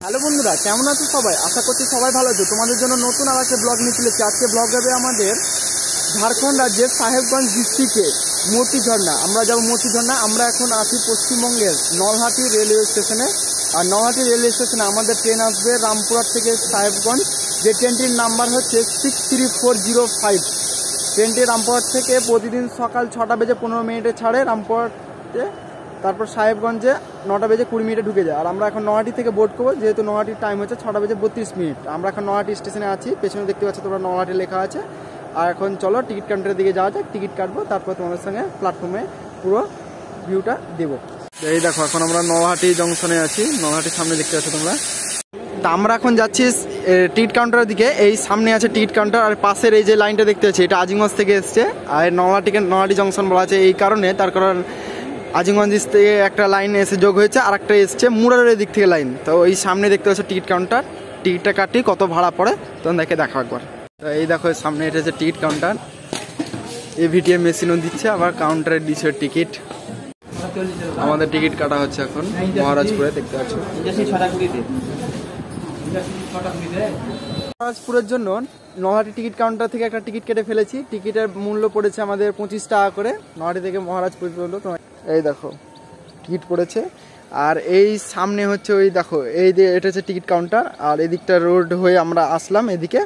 Hello বন্ধুরা, কেমন আছো সবাই? আশা করছি সবাই ভালো আছো। তোমাদের জন্য নতুন আর একটা ব্লগ নিয়ে চলেছি। আজকে ব্লগ হবে আমাদের ঝাড়খণ্ড রাজ্যের সাহেবগঞ্জ ডিস্ট্রিক্টে মতিঝর্ণা। আমরা যাবো মতিঝর্ণা। আমরা এখন আছি পশ্চিমবঙ্গের নলহাটি রেলওয়ে স্টেশনে। আর নলহাটি রেলওয়ে স্টেশনে আমাদের ট্রেন আসবে রামপুরহাট থেকে সাহেবগঞ্জ, যে ট্রেনটির নাম্বার হচ্ছে 63405। ট্রেনটি রামপুরহাট থেকে প্রতিদিন সকাল 6:15 ছাড়ে রামপুরহাটে, তারপর সাহেবগঞ্জে 9:20 ঢুকে যায়। আর আমরা এখন নলহাটি থেকে বোর্ড করবো, যেহেতু নলহাটির টাইম হচ্ছে 6:32। আমরা এখন নলহাটি স্টেশনে আছি। পেছনে দেখতে পাচ্ছ তোমরা নলহাটি লেখা আছে। আর এখন চলো টিকিট কাউন্টারের দিকে যাওয়া যাক, টিকিট কাটবো, তারপর তোমাদের সঙ্গে প্ল্যাটফর্মে পুরো ভিউটা দেবো। এই দেখো, এখন আমরা নলহাটি জংশনে আছি। নলহাটির সামনে দেখতে পাচ্ছ তোমরা। তা আমরা এখন যাচ্ছি টিকিট কাউন্টারের দিকে। এই সামনে আছে টিকিট কাউন্টার, আর পাশের এই যে লাইনটা দেখতে পাচ্ছি এটা আজিমগঞ্জ থেকে এসছে। আর নলহাটি জংশন বলা আছে এই কারণে, তার কারণ আজিমগঞ্জ থেকে একটা লাইন এসে যোগ হয়েছে, আর একটা এসছে মুরারের দিক থেকে লাইন। তো এই সামনে দেখতে পাচ্ছ টিকিট কাউন্টার। টিকিটটা কাটি কত ভাড়া পড়ে তোমাদেরকে দেখো একবার। তো এই দেখো সামনে এটা হচ্ছে টিকিট কাউন্টার। এভিটিএম মেশিনও দিচ্ছে, আবার কাউন্টারে দিচ্ছে টিকিট। আমাদের টিকিট কাটা হচ্ছে এখন মহারাজপুরে, দেখতে পাচ্ছ। মহারাজপুরের জন্য নলহাটি টিকিট কাউন্টার থেকে একটা টিকিট কেটে ফেলেছি। টিকিটের মূল্য পড়েছে আমাদের 25 টাকা করে, নলহাটি থেকে মহারাজপুর পর্যন্ত। এই দেখো টিকিট পড়েছে। আর এই সামনে হচ্ছে ওই দেখো, এই যে এটা হচ্ছে টিকিট কাউন্টার। আর এই দিকটা রোড হয়ে আমরা আসলাম এদিকে।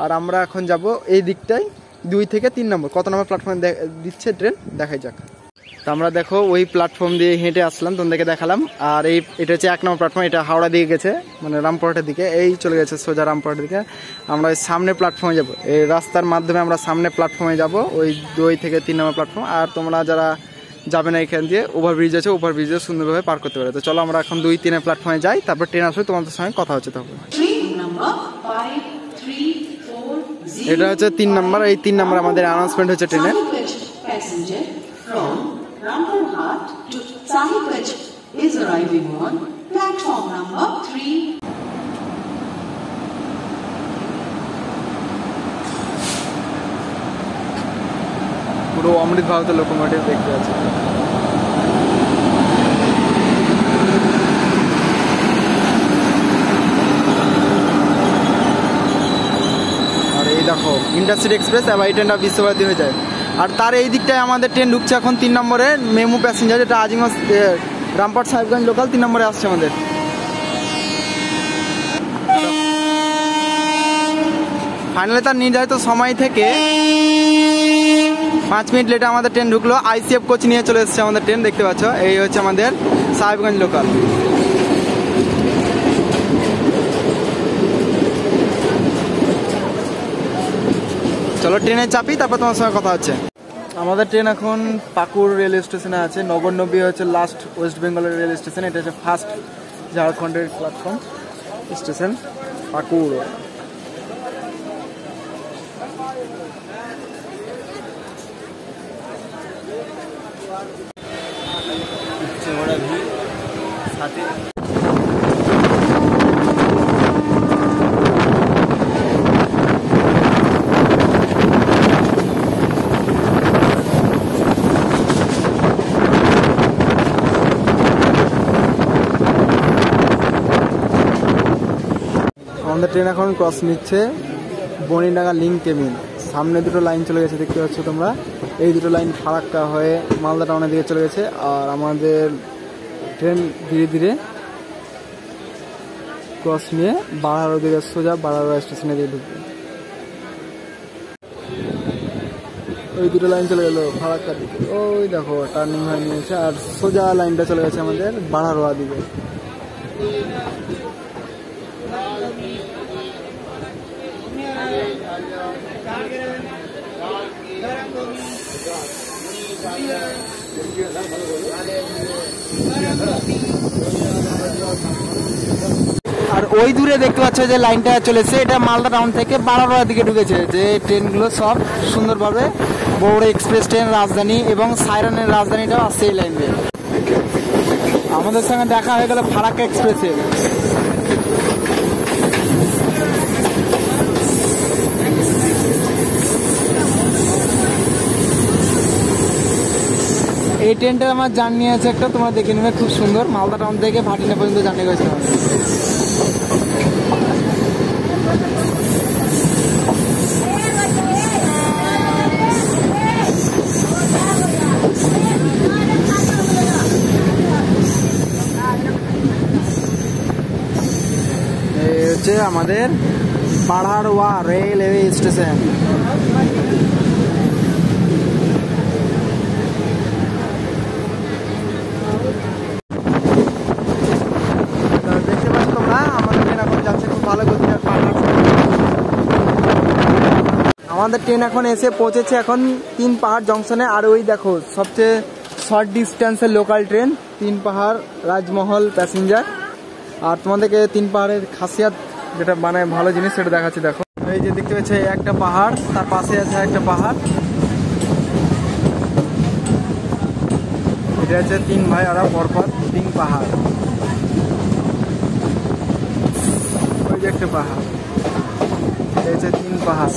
আর আমরা এখন যাব এই দিকটায় 2 থেকে 3 নম্বর। কত নম্বর প্ল্যাটফর্মে দিচ্ছে ট্রেন দেখাই যাক। তো আমরা দেখো ওই প্ল্যাটফর্ম দিয়ে হেঁটে আসলাম, তোমাদেরকে দেখালাম। আর এটা হচ্ছে 1 নম্বর প্ল্যাটফর্ম। এটা হাওড়া দিকে গেছে, মানে রামপুরহাটের দিকে। এই চলে গেছে সোজা রামপুরহাটের দিকে। আমরা ওই সামনে প্ল্যাটফর্মে যাব, এই রাস্তার মাধ্যমে আমরা সামনে প্ল্যাটফর্মে যাব, ওই 2 থেকে 3 নম্বর প্ল্যাটফর্ম। আর তোমরা যারা যাবে না এখান দিয়ে, ওভারব্রিজ আছে, ওভারব্রিজে সুন্দরভাবে পার করতে পারে। তো চলো আমরা এখন 2-3 প্ল্যাটফর্মে যাই, তারপর ট্রেন আসবে, তোমাদের সঙ্গে কথা হচ্ছে তখন। এটা হচ্ছে 3 নম্বর। এই 3 নম্বর আমাদের অ্যানাউন্সমেন্ট হচ্ছে ট্রেনের। Rampurhat to Sahibganj is arriving on platform number 3. পুরো অমৃত ভারতের লোকোমোটিভ দেখতে আছে। আর এই দেখো ইন্টারসিটি এক্সপ্রেস, আবার এই ট্রেনটা বিশ্বভারতী হয়ে যায়। আর তার এই দিকটায় আমাদের ট্রেন ঢুকছে এখন 3 নম্বরে মেমু প্যাসেঞ্জার, যেটা আজিমগঞ্জ রামপুরহাট সাহেবগঞ্জ লোকাল 3 নম্বরে আসছে আমাদের। ফাইনালি তার নির্ধারিত সময় থেকে 5 মিনিট লেটে আমাদের ট্রেন ঢুকলো। আইসিএফ কোচ নিয়ে চলে এসেছে আমাদের ট্রেন, দেখতে পাচ্ছ। এই হচ্ছে আমাদের সাহেবগঞ্জ লোকাল। চলো ট্রেনে চাপি, তারপর তোমার সঙ্গে কথা হচ্ছে। আমাদের ট্রেন এখন পাকুর রেলওয়ে স্টেশনে আছে। 99 হচ্ছে লাস্ট ওয়েস্ট বেঙ্গলের রেল স্টেশন। এটা হচ্ছে ফার্স্ট ঝাড়খণ্ডের প্ল্যাটফর্ম স্টেশন পাকুর। আমাদের ট্রেন এখন ক্রস নিচ্ছে বনিডাঙ্গা লিঙ্ক কেবিন। সামনে 2টো লাইন চলে গেছে, দেখতে পাচ্ছ তোমরা। এই 2টো লাইন ফারাক্কা হয়ে মালদা টাউনের দিকে চলে গেছে। আর আমাদের ট্রেন ধীরে ধীরে ক্রস নিয়ে বাড়ারো দিকে সোজা বাড়ারো স্টেশনে দিয়ে ঢুকবে। ওই 2টো লাইন চলে গেল ফারাক্কার দিকে, ওই দেখো টার্নিং হয়ে নিয়েছে। আর সোজা লাইনটা চলে গেছে আমাদের বাড়ারোয়া দিকে। আর ওই দূরে দেখতে পাচ্ছ যে লাইনটা চলেছে, এটা মালদা টাউন থেকে বাড়ারোয়ার দিকে ঢুকেছে। যে ট্রেনগুলো সব সুন্দরভাবে বড় এক্সপ্রেস ট্রেন, রাজধানী এবং সাইরানের রাজধানীটাও আসছে এই লাইন দিয়ে। আমাদের সঙ্গে দেখা হয়ে গেল ফারাক্কা এক্সপ্রেসের। এই ট্রেনটা আমার জার্নি আছে একটা, তোমরা দেখে নেবে, খুব সুন্দর। মালদা টাউন থেকে ভাটিনা পর্যন্ত জার্নি করেছিলাম। হচ্ছে আমাদের পাহাড়ওয়া রেলওয়ে স্টেশন। দেখতে পাচ্ছ তোমরা আমাদের ট্রেন এখন যাচ্ছে খুব ভালো গতিতে। আমাদের ট্রেন এখন এসে পৌঁছেছে এখন 3 পাহাড় জংশনে। আর ওই দেখো সবচেয়ে শর্ট ডিস্টেন্সের লোকাল ট্রেন 3 পাহাড় রাজমহল প্যাসেঞ্জার। আর তোমাদেরকে 3 পাহাড়ের খাসিয়াত যেটা মানে ভালো জিনিস সেটা দেখাচ্ছি। দেখো এই যে দেখতে পাচ্ছ একটা পাহাড়, তার পাশে আছে একটা পাহাড়। এটা হচ্ছে 3 ভাই আর পরপর 3 পাহাড়। ওই যে একটা পাহাড়, এটা হচ্ছে 3 পাহাড়।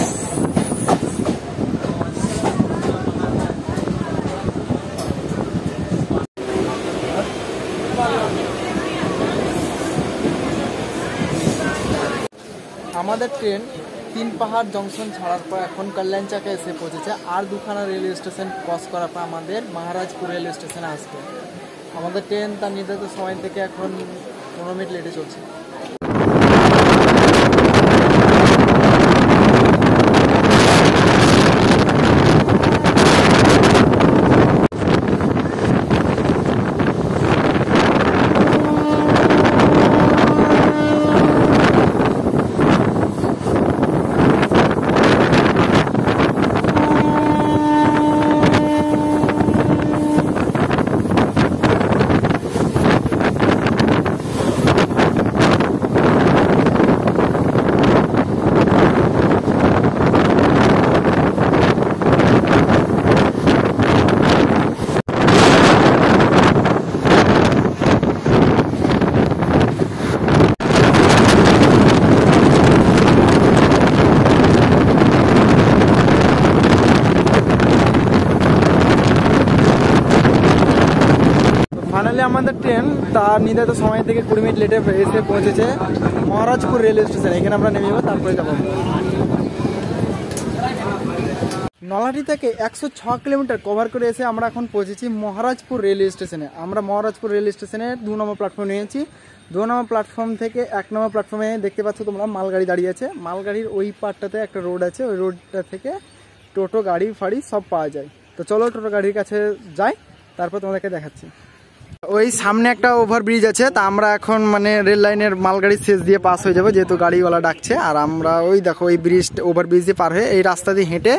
আমাদের ট্রেন 3 পাহাড় জংশন ছাড়ার পর এখন কল্যাণচাকে এসে পৌঁছেছে। আর 2খানা রেলওয়ে স্টেশন ক্রস করার পর আমাদের মহারাজপুর রেলওয়ে স্টেশনে আসবে। আমাদের ট্রেন তার নির্ধারিত সময় থেকে এখন 15 মিনিট লেটে চলছে। ফাইনালি আমাদের ট্রেন তার নির্ধারিত সময় থেকে 20 মিনিট লেটে এসে পৌঁছেছে মহারাজপুর রেলওয়ে স্টেশন। এখানে আমরা নেমে যাবো, তারপরে যাবো। নলহাটি থেকে 106 কিলোমিটার কভার করে এসে আমরা এখন পৌঁছেছি মহারাজপুর রেলওয়ে স্টেশনে। আমরা মহারাজপুর রেলওয়ে স্টেশনে 2 নম্বর প্ল্যাটফর্ম নিয়েছি। 2 নম্বর প্ল্যাটফর্ম থেকে 1 নম্বর প্ল্যাটফর্মে দেখতে পাচ্ছ তোমরা মালগাড়ি দাঁড়িয়ে আছে। মালগাড়ির ওই পার্টটাতে একটা রোড আছে, ওই রোডটা থেকে টোটো গাড়ি ফাড়ি সব পাওয়া যায়। তো চলো টোটো গাড়ির কাছে যাই, তারপর তোমাদেরকে দেখাচ্ছি। ওই সামনে একটা ওভারব্রিজ আছে, তা আমরা এখন মানে রেল লাইনের মালগাড়ির শেষ দিয়ে পাস হয়ে যাবো, যেহেতু গাড়িওয়ালা ডাকছে। আর আমরা ওই দেখো ওই ওভারব্রিজ দিয়ে পার হয়ে এই রাস্তা দিয়ে হেঁটে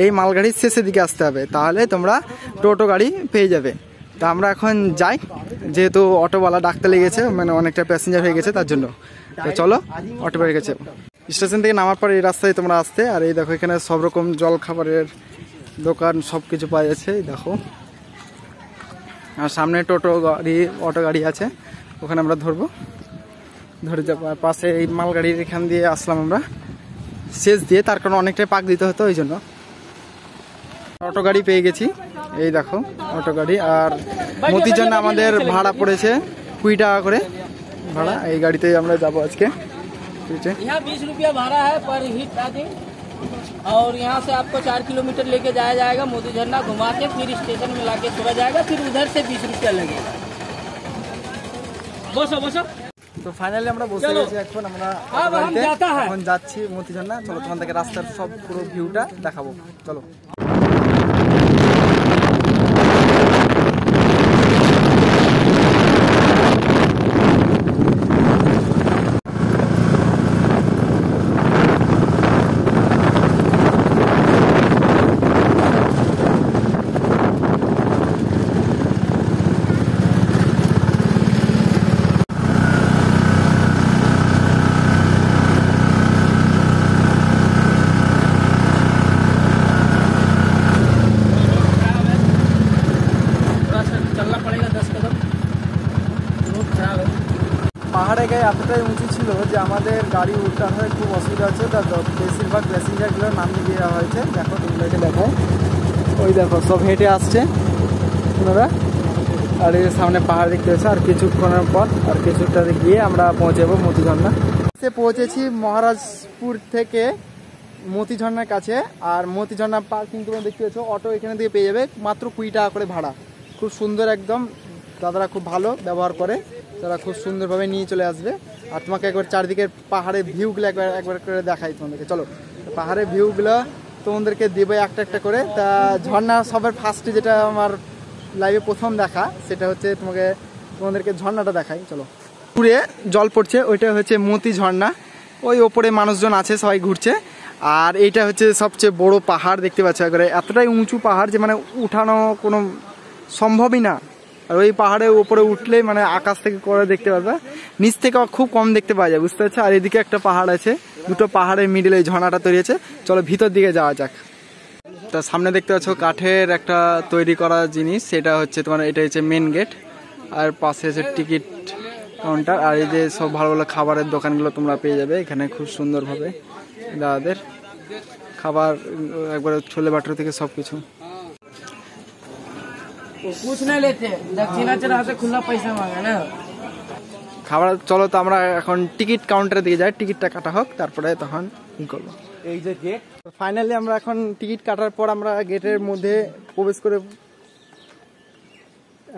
এই মালগাড়ির শেষের দিকে আসতে হবে, তাহলে তোমরা টোটো গাড়ি পেয়ে যাবে। তা আমরা এখন যাই, যেহেতু অটোওয়ালা ডাকতে লেগেছে, মানে অনেকটা প্যাসেঞ্জার হয়ে গেছে তার জন্য। তো চলো অটো পেয়ে গেছে। স্টেশন থেকে নামার পর এই রাস্তায় তোমরা আসতে। আর এই দেখো এখানে সব রকম জল খাবারের দোকান সব কিছু পাওয়া যাচ্ছে, দেখো। আর সামনে টোটো গাড়ি অটো গাড়ি আছে, ওখানে আমরা ধরে যাবো। আর পাশে এই মালগাড়ির এখান দিয়ে আসলাম আমরা শেষ দিয়ে, তার কারণ অনেকটাই পাক দিতে হতো, ওই জন্য। অটো গাড়ি পেয়ে গেছি, এই দেখো অটো গাড়ি। আর মতির জন্য আমাদের ভাড়া পড়েছে 20 টাকা করে ভাড়া। এই গাড়িতেই আমরা যাবো আজকে। यहाँ 20 रुपया भाड़ा है पर हिट आदि, और यहाँ से आपको 4 किलोमीटर लेके जाया जाएगा। मोती झरना घुमा के फिर स्टेशन में लाके छोड़ा जाएगा, फिर उधर से 20 रुपया लगेगा। बसो बसो। তো ফাইনালি আমরা বসে গেছি, এখন আমরা এখন যাচ্ছি মতি ঝর্ণা। চলো তোমাদেরকে রাস্তার সব পুরো ভিউটা দেখাবো, চলো। পাহাড়ে গায়ে এতটাই উঁচু ছিল যে আমাদের গাড়ি উঠানো খুব অসুবিধা হচ্ছে। তার বেশিরভাগ প্যাসেঞ্জারগুলো নামিয়ে দেওয়া হয়েছে। দেখো তোমরাকে দেখায়, ওই দেখো সব হেঁটে আসছে ওনারা। আর এর সামনে পাহাড় দেখতে হচ্ছে। আর কিছুক্ষণের পর আর কিছুটা গিয়ে আমরা পৌঁছাবো মতি ঝর্ণা। পৌঁছেছি মহারাজপুর থেকে মতি ঝর্ণার কাছে। আর মতি ঝর্ণা পার্কিং তোমরা দেখতে পাচ্ছ, অটো এখানে দিয়ে পেয়ে যাবে মাত্র 20 টাকা করে ভাড়া। খুব সুন্দর একদম, দাদারা খুব ভালো ব্যবহার করে। তারা খুব সুন্দরভাবে নিয়ে চলে আসবে। আর তোমাকে একবার চারদিকের পাহাড়ের ভিউগুলো একবার করে দেখাই তোমাদেরকে। চলো, পাহাড়ের ভিউগুলো তোমাদেরকে দেবো একটা একটা করে। তা ঝর্ণা সবার ফার্স্টে যেটা আমার লাইভে প্রথম দেখা, সেটা হচ্ছে তোমাদেরকে ঝর্ণাটা দেখাই। চলো, ঘুরে জল পড়ছে, ওইটা হচ্ছে মতি ঝর্ণা। ওই ওপরে মানুষজন আছে, সবাই ঘুরছে। আর এইটা হচ্ছে সবচেয়ে বড় পাহাড়, দেখতে পাচ্ছ একবারে এতটাই উঁচু পাহাড় যে মানে উঠানো কোনো সম্ভবই না। আর ওই পাহাড়ের উপরে উঠলেই মানে আকাশ থেকে করে দেখতে পাবে, নিচ থেকে খুব কম দেখতে পাওয়া যায়, বুঝতে পারছো। আর এদিকে একটা পাহাড় আছে, দুটো পাহাড়ের মিডিলে ঝর্ণাটা তৈরি আছে। চলো ভিতর দিকে যাওয়া যাক। তার সামনে দেখতে পাচ্ছ কাঠের একটা তৈরি করা জিনিস, সেটা হচ্ছে তোমার, এটা হচ্ছে মেন গেট। আর পাশে আছে টিকিট কাউন্টার। আর এই যে সব ভালো ভালো খাবারের দোকানগুলো তোমরা পেয়ে যাবে এখানে খুব সুন্দরভাবে। দাদাদের খাবার একবারে ছোলে বাটুর থেকে সব কিছু। খাবার। চলো তো আমরা এখন টিকিট কাউন্টারের দিকে যাই, টিকিটটা কাটা হোক, তারপরে তখন কি করবো। এই যে গেট, ফাইনালি আমরা এখন টিকিট কাটার পর আমরা গেটের মধ্যে প্রবেশ করে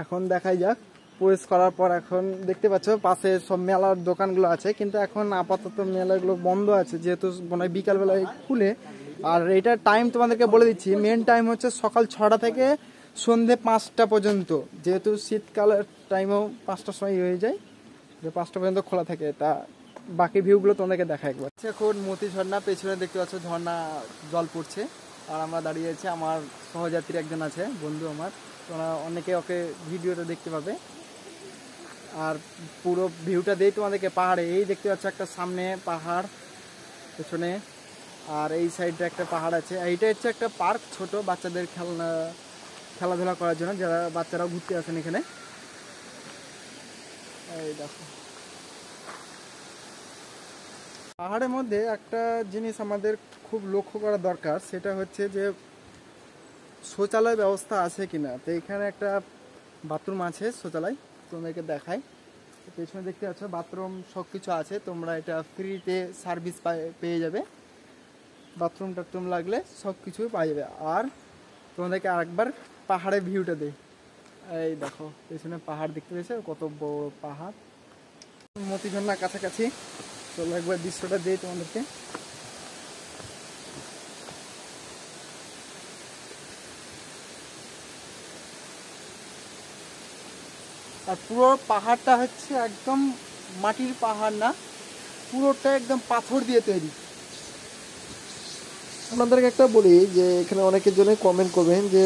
এখন দেখাই যাক। প্রবেশ করার পর এখন দেখতে পাচ্ছ পাশে সব মেলার দোকানগুলো আছে, কিন্তু এখন আপাতত মেলাগুলো বন্ধ আছে, যেহেতু মনে হয় বিকালবেলায় খুলে। আর এটার টাইম তোমাদেরকে বলে দিচ্ছি, মেন টাইম হচ্ছে সকাল 6টা থেকে সন্ধে 5টা পর্যন্ত, যেহেতু শীতকালের টাইমও 5টার সময় হয়ে যায়, যে 5টা পর্যন্ত খোলা থাকে। তা বাকি ভিউগুলো তোমাদেরকে দেখা একবার। এখন মতি ঝর্ণা, পেছনে দেখতে পাচ্ছ ঝর্ণা জল পড়ছে। আর আমরা দাঁড়িয়ে আছি, আমার সহযাত্রী একজন আছে, বন্ধু আমার, তোমরা অনেকে ওকে ভিডিওটা দেখতে পাবে। আর পুরো ভিউটা দেই তোমাদেরকে পাহাড়ে। এই দেখতে পাচ্ছ একটা সামনে পাহাড় পেছনে, আর এই সাইডে একটা পাহাড় আছে। এইটা হচ্ছে একটা পার্ক, ছোট বাচ্চাদের খেলাধুলা করার জন্য, যারা বাচ্চারাও ঘুরতে আসেন এখানে। এই দেখো, পাহাড়ের মধ্যে একটা জিনিস আমাদের খুব লক্ষ্য করা দরকার, সেটা হচ্ছে যে শৌচালয় ব্যবস্থা আছে কিনা। তো এখানে একটা বাথরুম আছে, শৌচালয় তোমাদেরকে দেখাই। পেছনে দেখতে পাচ্ছ বাথরুম সব কিছু আছে, তোমরা এটা ফ্রিতে সার্ভিস পেয়ে যাবে। বাথরুম টাথরুম লাগলে সব কিছুই পাওয়া যাবে। আর তোমাদেরকে আরেকবার পাহাড়ের ভিউটা দেই। এই দেখো পেছনে পাহাড় দেখতে পেয়েছো, কত বড় পাহাড়। মতি ঝর্ণার কাছাকাছি, চলো একবার দৃশ্যটা দিই তোমাদেরকে। আর পুরো পাহাড়টা হচ্ছে একদম মাটির পাহাড় না, পুরোটা একদম পাথর দিয়ে তৈরি। আপনাদেরকে একটা বলি যে এখানে অনেকের জন্য কমেন্ট করবেন যে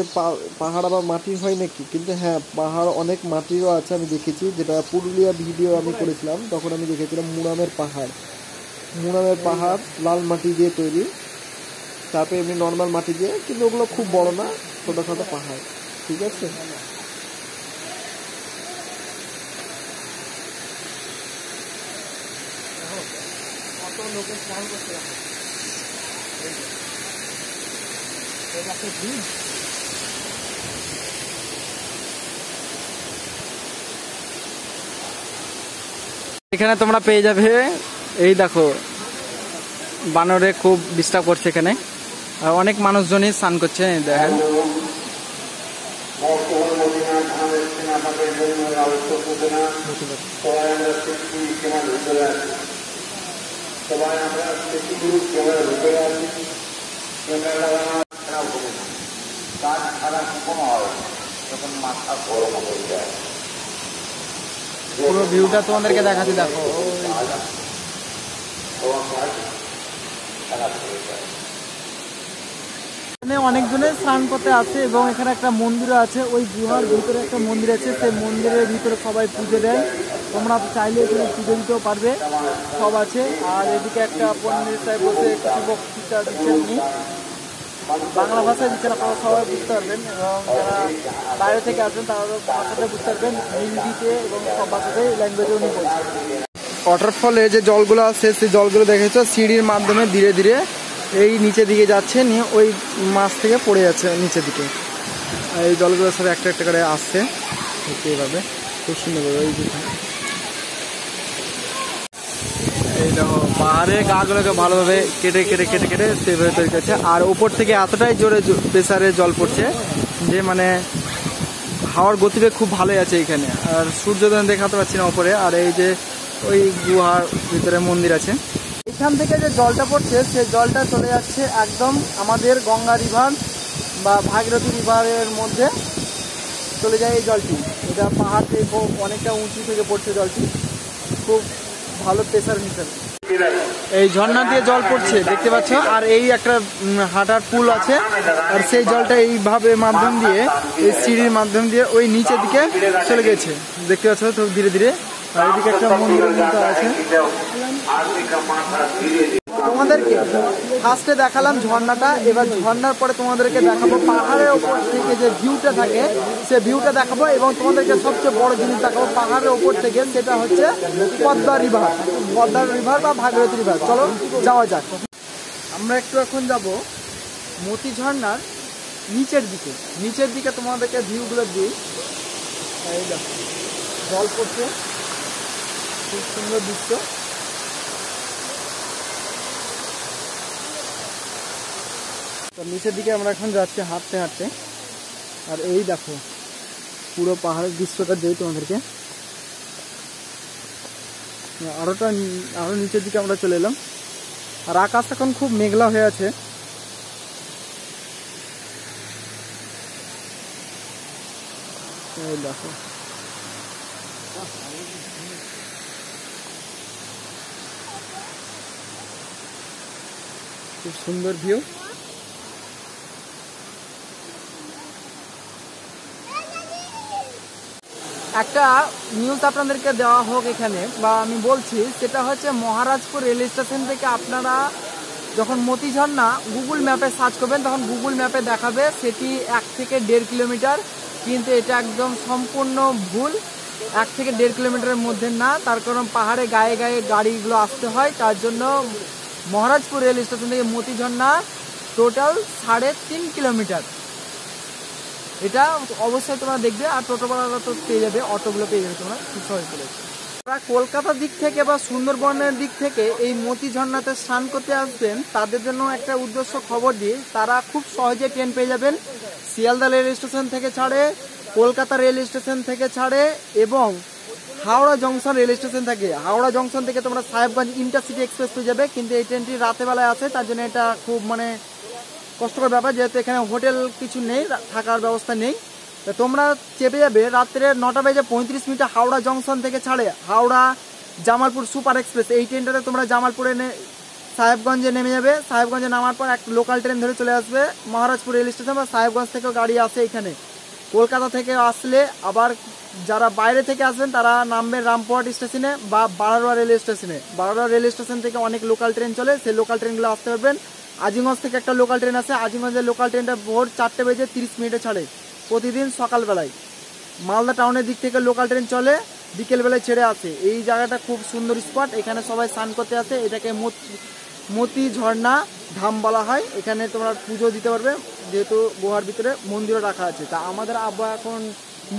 পাহাড় আবার মাটির হয় নাকি, কিন্তু হ্যাঁ, পাহাড় অনেক মাটিরও আছে। আমি দেখেছি, যেটা পুরুলিয়া ভিডিও আমি করেছিলাম তখন আমি দেখেছিলাম মুরামের পাহাড় লাল মাটি দিয়ে তৈরি, তারপরে এমনি নর্মাল মাটি দিয়ে, কিন্তু ওগুলো খুব বড় না, ছোটোখাটো পাহাড়। ঠিক আছে, লোকে স্নান করতে আসে। এখানে তোমরা পেয়ে যাবে, এই দেখো বানরে খুব ডিস্টার্ব করছে এখানে। আর অনেক মানুষজনই স্নান করছে, দেখেন। সবাই আমরা ক্যামেরা ঢুকে আছি, ক্যামেরা লাগানো কাজ ছাড়া কখনো হয়, তখন মাথা গরম হয়ে যায়। পুরো ভিউটা তোমাদেরকে দেখাচ্ছি, দেখো এখানে অনেকজনের স্নান করতে আসে, এবং এখানে একটা মন্দিরও আছে, ওই গুহার ভিতরে একটা মন্দির আছে, সেই মন্দিরের ভিতরে সবাই পুজো দেয়। তোমরা চাইলে এখানে পুজো দিতেও পারবে, সব আছে। আর এদিকে একটা পণ্ডিত সাহেব বসে কিছু বক্তৃতা দিচ্ছেন, উনি বাংলা ভাষায় দিচ্ছেন, আপনারা সবাই বুঝতে পারবেন, এবং যারা বাইরে থেকে আসবেন তারাও ভাষাতে বুঝতে পারবেন, হিন্দিতে এবং সব ভাষাতেই ল্যাঙ্গুয়েজে উনি বলছেন। ওয়াটারফলে যে জলগুলো আছে, সেই জলগুলো দেখেছো সিঁড়ির মাধ্যমে ধীরে ধীরে এই নিচের দিকে যাচ্ছে, নিয়ে ওই মাছ থেকে পড়ে যাচ্ছে নিচের দিকে। এই জলগুলো সব একটা একটা করে আসছে এইভাবে, খুব সুন্দর। এই দেখো পাহাড়ের গাগুলোকে ভালোভাবে কেটে কেটে কেটে কেটে সেভাবে তৈরি করছে। আর উপর থেকে এতটাই জোরে প্রেসারে জল পড়ছে যে মানে হাওয়ার গতিবেগ খুব ভালোই আছে এখানে। আর সূর্যোদয় দেখাতে পাচ্ছি না ওপরে। আর এই যে ওই গুহার ভিতরে মন্দির আছে। এখান থেকে যে জলটা পড়ছে সেই জলটা চলে যাচ্ছে একদম আমাদের গঙ্গা রিভার বা ভাগীরথী রিভারের মধ্যে চলে যায় এই জলটি। এটা পাহাড় থেকে অনেকটা উঁচু থেকে পড়ছে জলটি, খুব ভালো প্রেসার হিসেবে। এই ঝর্ণা দিয়ে জল পড়ছে দেখতে পাচ্ছ। আর এই একটা হাঁটার পুল আছে, আর সেই জলটা এইভাবে মাধ্যম দিয়ে, এই সিঁড়ির মাধ্যম দিয়ে ওই নিচের দিকে চলে গেছে দেখতে পাচ্ছ তো ধীরে ধীরে। আর এদিকে একটা মন্দিরের মতো আছে। তোমাদেরকে ফার্স্টে দেখালাম ঝর্ণাটা, এবার ঝর্ণার পরে তোমাদেরকে দেখাবো পাহাড়ের ওপর থেকে যে ভিউটা থাকে সে ভিউটা দেখাবো, এবং তোমাদেরকে সবচেয়ে বড় জিনিস দেখাবো পাহাড়ের ওপর থেকে, সেটা হচ্ছে পদ্মা রিভার বা ভাগীরথী রিভার। চলো যাওয়া যাক। আমরা একটু এখন যাব মতি ঝর্ণার নিচের দিকে তোমাদেরকে ভিউগুলো দিই। এই দেখো জল পড়ছে, খুব সুন্দর দৃশ্য। তো নিচের দিকে আমরা এখন যাচ্ছি হাঁটতে হাঁটতে। আর এই দেখো পুরো পাহাড়ের দৃশ্যটা দিই তোমাদেরকে। আরো নিচের দিকে আমরা চলে এলাম। আর আকাশ এখন খুব মেঘলা হয়ে আছে। এই দেখো খুব সুন্দর ভিউ। একটা নিউজ আপনাদেরকে দেওয়া হোক এখানে, বা আমি বলছি, সেটা হচ্ছে মহারাজপুর রেল স্টেশন থেকে আপনারা যখন মতি ঝর্ণা গুগল ম্যাপে সার্চ করবেন তখন গুগল ম্যাপে দেখাবে সেটি 1 থেকে 1.5 কিলোমিটার, কিন্তু এটা একদম সম্পূর্ণ ভুল। 1 থেকে 1.5 কিলোমিটারের মধ্যে না, তার কারণ পাহাড়ে গায়ে গায়ে গাড়িগুলো আসতে হয়। তার জন্য মহারাজপুর রেল স্টেশন থেকে মতি ঝর্ণা টোটাল 3.5 কিলোমিটার। এটা অবশ্যই তোমরা দেখবে। আর টোটোওয়ালা তো পেয়ে যাবে, অটোগুলো পেয়ে যাবে তোমরা খুব সহজ করে। যারা কলকাতার দিক থেকে বা সুন্দরবনের দিক থেকে এই মতি ঝর্ণাতে স্নান করতে আসবেন তাদের জন্য একটা উদ্দেশ্য খবর দিই, তারা খুব সহজে ট্রেন পেয়ে যাবেন। শিয়ালদা রেল স্টেশন থেকে ছাড়ে, কলকাতা রেল স্টেশন থেকে ছাড়ে, এবং হাওড়া জংশন রেল স্টেশন থেকে। হাওড়া জংশন থেকে তোমরা সাহেবগঞ্জ ইন্টারসিটি এক্সপ্রেস পেয়ে যাবে, কিন্তু এই ট্রেনটি রাতের বেলায় আছে, তার জন্য এটা খুব কষ্টকর ব্যাপার, যেহেতু এখানে হোটেল কিছু নেই, থাকার ব্যবস্থা নেই। তো তোমরা চেপে যাবে রাত্রে 9:35 হাওড়া জংশন থেকে ছাড়ে হাওড়া জামালপুর সুপার এক্সপ্রেস। এই ট্রেনটাতে তোমরা জামালপুরে সাহেবগঞ্জে নেমে যাবে। সাহেবগঞ্জে নামার পর একটা লোকাল ট্রেন ধরে চলে আসবে মহারাজপুর রেল স্টেশন, বা সাহেবগঞ্জ থেকেও গাড়ি আসে এখানে। কলকাতা থেকে আসলে আবার যারা বাইরে থেকে আসবেন তারা নামবে রামপুরহাট স্টেশনে বা বারোয়া রেল স্টেশনে। বারোয়া রেল স্টেশন থেকে অনেক লোকাল ট্রেন চলে, সেই লোকাল ট্রেনগুলো আসতে পারবেন। আজিগঞ্জ থেকে একটা লোকাল ট্রেন আছে, আজিগঞ্জের লোকাল ট্রেনটা ভোর 4:30 ছাড়ে প্রতিদিন সকালবেলায়। মালদা টাউনের দিক থেকে লোকাল ট্রেন চলে, বিকেলবেলায় ছেড়ে আসে। এই জায়গাটা খুব সুন্দর স্পট, এখানে সবাই স্নান করতে আসে। এটাকে মতি ঝর্ণা ধাম বলা হয়। এখানে তোমরা পুজো দিতে পারবে, যেহেতু গুহার ভিতরে মন্দিরও রাখা আছে। তা আমাদের আবহাওয়া এখন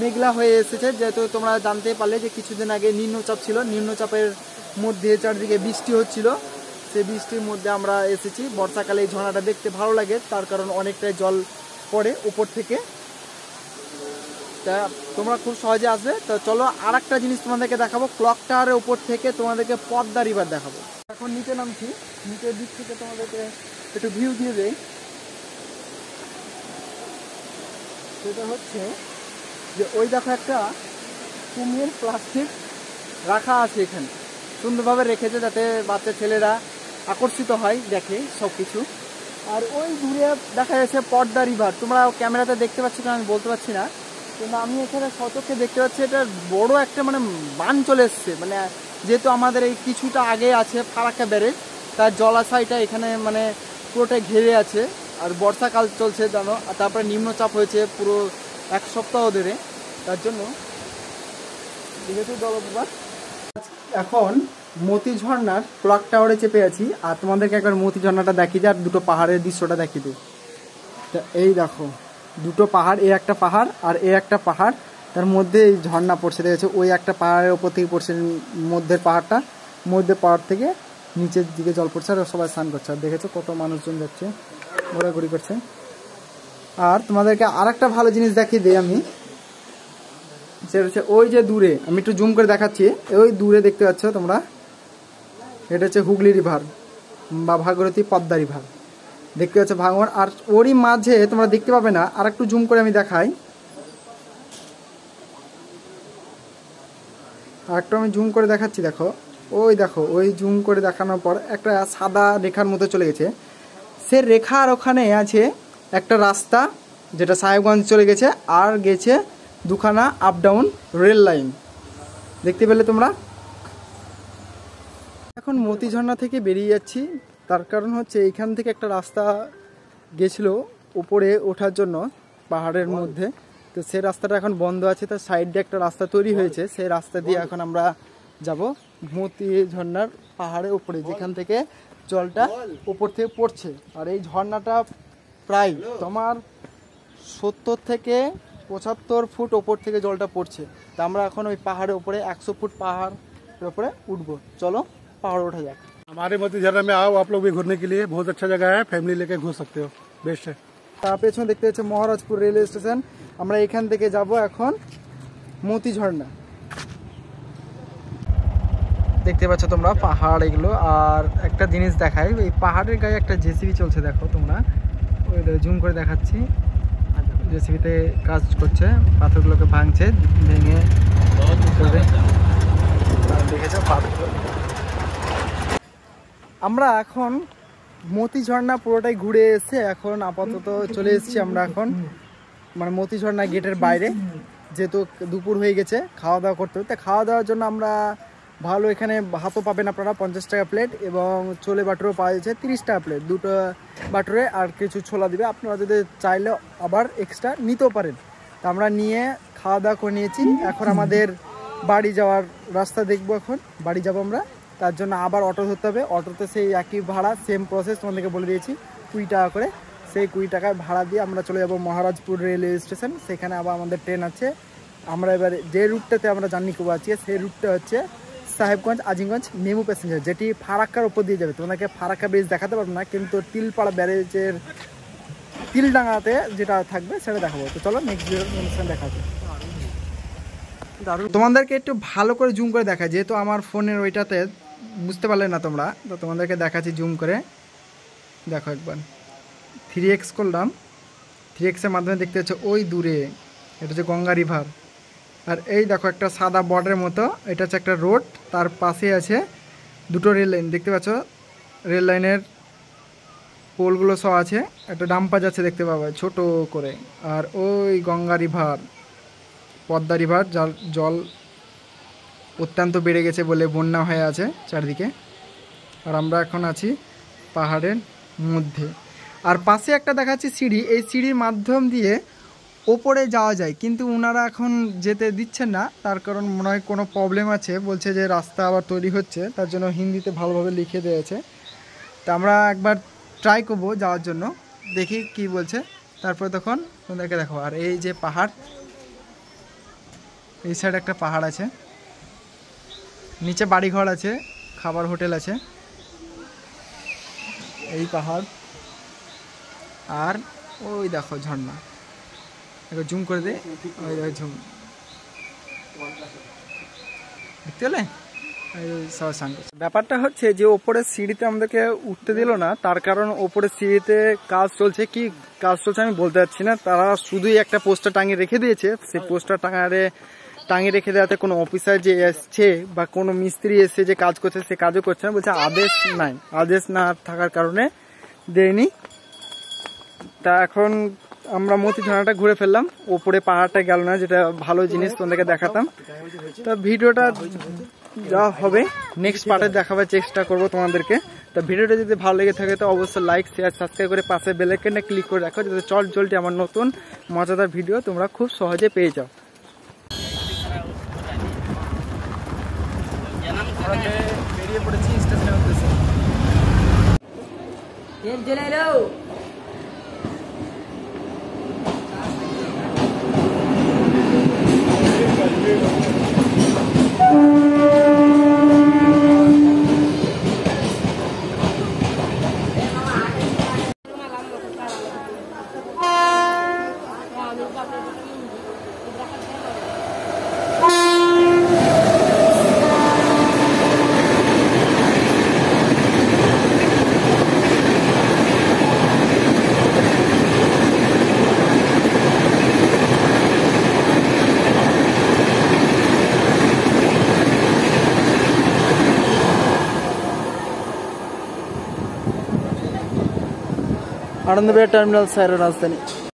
মেঘলা হয়ে এসেছে, যেহেতু তোমরা জানতে পারলে যে কিছুদিন আগে নিম্নচাপ ছিল, নিম্নচাপের মধ্যে চারদিকে বৃষ্টি হচ্ছিল। সেই বৃষ্টির মধ্যে আমরা এসেছি। বর্ষাকালে এই ঝর্ণাটা দেখতে ভালো লাগে, তার কারণ অনেকটাই জল পড়ে উপর থেকে। তা তোমরা খুব সহজে আসবে। তো চলো আর একটা জিনিস তোমাদেরকে দেখাবো, ক্লক টাওয়ারের উপর থেকে তোমাদেরকে পদ্মা রিভার দেখাবো। এখন নিচে নামছি, নিচের দিক থেকে তোমাদেরকে একটু ভিউ দিয়ে দেই। সেটা হচ্ছে যে ওই দেখো একটা কুমির প্লাস্টিক রাখা আছে এখানে, সুন্দরভাবে রেখেছে যাতে বাচ্চা ছেলেরা আকর্ষিত হয় দেখে সব কিছু। আর ওই দূরে দেখা যাচ্ছে পদ্মা রিভার, তোমরা ক্যামেরাতে দেখতে পাচ্ছ কিনা আমি বলতে পারছি না, কিন্তু আমি এখানে সচক্ষে দেখতে পাচ্ছি এটা বড় একটা বান চলে এসছে। যেহেতু আমাদের এই কিছুটা আগে আছে ফারাক্কা ব্যারেজ, তার জলাশয়টা এখানে পুরোটাই ঘিরে আছে। আর বর্ষাকাল চলছে জানো, আর তারপরে নিম্নচাপ হয়েছে পুরো 1 সপ্তাহ ধরে, তার জন্য যেহেতু জলপ্রপাত। এখন মতি ঝর্ণার ক্লক টাওয়ারে চেপে আছি, আর তোমাদেরকে একবার মতি ঝর্ণাটা দেখিয়ে দিই আর দুটো পাহাড়ের দৃশ্যটা দেখিয়ে দিই। তা এই দেখো দুটো পাহাড়, এ একটা পাহাড় আর এ একটা পাহাড়, তার মধ্যে এই ঝর্ণা পড়ছে দেখেছো। ওই একটা পাহাড়ের ওপর থেকে পড়ছে মধ্যের পাহাড়টা, মধ্যে পাহাড় থেকে নিচের দিকে জল পড়ছে, আর সবাই স্নান করছে। আর দেখেছো কত মানুষজন যাচ্ছে, ঘোরাঘুরি করছে। আর তোমাদেরকে আর একটা ভালো জিনিস দেখিয়ে দিই আমি, সেটা হচ্ছে ওই যে দূরে, আমি একটু জুম করে দেখাচ্ছি, ওই দূরে দেখতে পাচ্ছ তোমরা, এটা হচ্ছে হুগলি রিভার বা ভাগীরথী পদ্মা রিভার দেখতে পাচ্ছ ভাঙন। আর ওরই মাঝে তোমরা দেখতে পাবে না, আর একটু জুম করে আমি দেখাই, আর একটু আমি জুম করে দেখাচ্ছি, দেখো ওই জুম করে দেখানোর পর একটা সাদা রেখার মতো চলে গেছে, সে রেখার ওখানে আছে একটা রাস্তা যেটা সাহেবগঞ্জ চলে গেছে, আর গেছে দুখানা আপ ডাউন রেল লাইন দেখতে পেলে তোমরা। এখন মতিঝর্ণা থেকে বেরিয়ে যাচ্ছি, তার কারণ হচ্ছে এইখান থেকে একটা রাস্তা গেছিলো উপরে ওঠার জন্য পাহাড়ের মধ্যে, তো সেই রাস্তাটা এখন বন্ধ আছে, তার সাইডে একটা রাস্তা তৈরি হয়েছে, সেই রাস্তা দিয়ে এখন আমরা যাব মতিঝর্ণার পাহাড়ের উপরে, যেখান থেকে জলটা উপর থেকে পড়ছে। আর এই ঝর্ণাটা প্রায় তোমার 70 থেকে 75 ফুট ওপর থেকে জলটা পড়ছে। তা আমরা এখন ওই পাহাড়ের উপরে 100 ফুট পাহাড়ের উপরে उठबो, चलो पहाड़ उठा जाए। हमारे मोती झरना में आओ आप लोग भी घूमने के लिए, बहुत अच्छा जगह है, फैमिली लेके घूम सकते हो, बेस्ट है। তার পেছনে দেখতে পাচ্ছ মহারাজপুর রেলওয়ে স্টেশন, আমরা এখান থেকে যাব এখন মতিঝর্ণা। দেখতে পাচ্ছ তোমরা পাহাড় এগুলো। আর একটা জিনিস দেখাই, এই পাহাড়ের গায়ে একটা জেসিবি চলছে, দেখো তোমরা, ওই জুম করে দেখাচ্ছি, জেসিবিতে কাজ করছে, পাথরগুলোকে ভাঙছে, ভেঙে দেখেছো পাথর। আমরা এখন মতিঝর্ণা পুরোটাই ঘুরে এসে এখন আপাতত চলে এসেছি আমরা এখন মানে মতিঝর্ণা গেটের বাইরে, যেহেতু দুপুর হয়ে গেছে, খাওয়া দাওয়া করতে হবে। তা খাওয়া দাওয়ার জন্য আমরা ভালো, এখানে ভাতও পাবেন আপনারা 50 টাকা প্লেট, এবং ছোলে বাটুরও পাওয়া যাচ্ছে 30 টাকা প্লেট, দুটো বাটুরে আর কিছু ছোলা দিবে, আপনারা যদি চাইলে আবার এক্সট্রা নিতেও পারেন। তা আমরা নিয়ে খাওয়া দাওয়া করে নিয়েছি, এখন আমাদের বাড়ি যাওয়ার রাস্তা দেখবো, এখন বাড়ি যাবো আমরা, তার জন্য আবার অটো ধরতে হবে। অটোতে সেই একই ভাড়া, সেম প্রসেস তোমাদেরকে বলে দিয়েছি, 20 টাকা করে, সেই 20 টাকায় ভাড়া দিয়ে আমরা চলে যাব মহারাজপুর রেলওয়ে স্টেশন, সেখানে আবার আমাদের ট্রেন আছে। আমরা এবারে যে রুটটাতে আমরা জার্নি করবো আজকে, সেই রুটটা হচ্ছে সাহেবগঞ্জ আজিমগঞ্জ মেমু প্যাসেঞ্জার, যেটি ফারাক্কার উপর দিয়ে যাবে। তোমাদেরকে ফারাক্কা ব্রিজ দেখাতে পারবো না, কিন্তু তিলপাড়া ব্যারেজের তিলডাঙ্গাতে যেটা থাকবে সেটা দেখাবো। তো চলো নেক্সট ভিডিও দেখাবো। তোমাদেরকে একটু ভালো করে জুম করে দেখা, যেহেতু আমার ফোনের ওইটাতে বুঝতে পারলে না তোমরা, তো তোমাদেরকে দেখাচ্ছি জুম করে, দেখো একবার 3x করলাম, 3xের মাধ্যমে দেখতে পাচ্ছ ওই দূরে এটা হচ্ছে গঙ্গা রিভার। আর এই দেখো একটা সাদা বর্ডারের মতো, এটা হচ্ছে একটা রোড, তার পাশে আছে দুটো রেল লাইন দেখতে পাচ্ছ, রেল লাইনের পোলগুলো সব আছে, একটা ডাম্পার যাচ্ছে দেখতে পাবে ছোট করে। আর ওই গঙ্গা রিভার, পদ্মা রিভার, যার জল অত্যন্ত বেড়ে গেছে বলে বন্যা হয়ে আছে চারদিকে। আর আমরা এখন আছি পাহাড়ের মধ্যে, আর পাশে একটা দেখাচ্ছি সিঁড়ি, এই সিঁড়ির মাধ্যম দিয়ে ওপরে যাওয়া যায়, কিন্তু ওনারা এখন যেতে দিচ্ছেন না, তার কারণ মনে হয় কোনো প্রবলেম আছে, বলছে যে রাস্তা আবার তৈরি হচ্ছে, তার জন্য হিন্দিতে ভালোভাবে লিখে দিয়েছে। তা আমরা একবার ট্রাই করবো যাওয়ার জন্য, দেখি কি বলছে, তারপরে তখন তোমাদেরকে দেখো। আর এই যে পাহাড়, এই সাইড একটা পাহাড় আছে, নিচে বাড়িঘর আছে, খাবার হোটেল আছে, এই পাহাড়। আর ওই দেখো ঝর্ণা, একবার জুম করে দে, ওই দেখো ঝুম, দেখতে পেলে? ব্যাপারটা হচ্ছে যে ওপরের সিঁড়িতে আমাদেরকে উঠতে দিল না, তার কারণ ওপরের সিঁড়িতে কাজ চলছে, কি কাজ চলছে আমি বলতে পারছি না। তারা শুধুই একটা পোস্টার টাঙিয়ে রেখে দিয়েছে, সেই পোস্টার টাঙিয়ে রেখে দেওয়াতে কোনো অফিসার যে এসছে বা কোনো মিস্ত্রি এসে যে কাজ করছে সে কাজও করছে না, বলছে আদেশ নাই, আদেশ না থাকার কারণে দেয়নি। তা এখন আমরা মতিঝর্ণাটা ঘুরে ফেললাম, ওপরে পাহাড়টা গেল না, যেটা ভালো জিনিস তোমাদেরকে দেখাতাম। তা ভিডিওটা যা হবে নেক্সট পার্টে দেখাবার চেষ্টা করবো তোমাদেরকে। তা ভিডিওটা যদি ভালো লেগে থাকে তো অবশ্যই লাইক শেয়ার সাবস্ক্রাইব করে পাশে বেল আইকনে ক্লিক করে রাখো, যাতে জলদি আমার নতুন মজাদার ভিডিও তোমরা খুব সহজে পেয়ে যাও। বেরিয়ে পড়েছি স্টেশনের উদ্দেশ্যে। আনন্দবিহার টার্মিনাল স্যারের রাজধানী।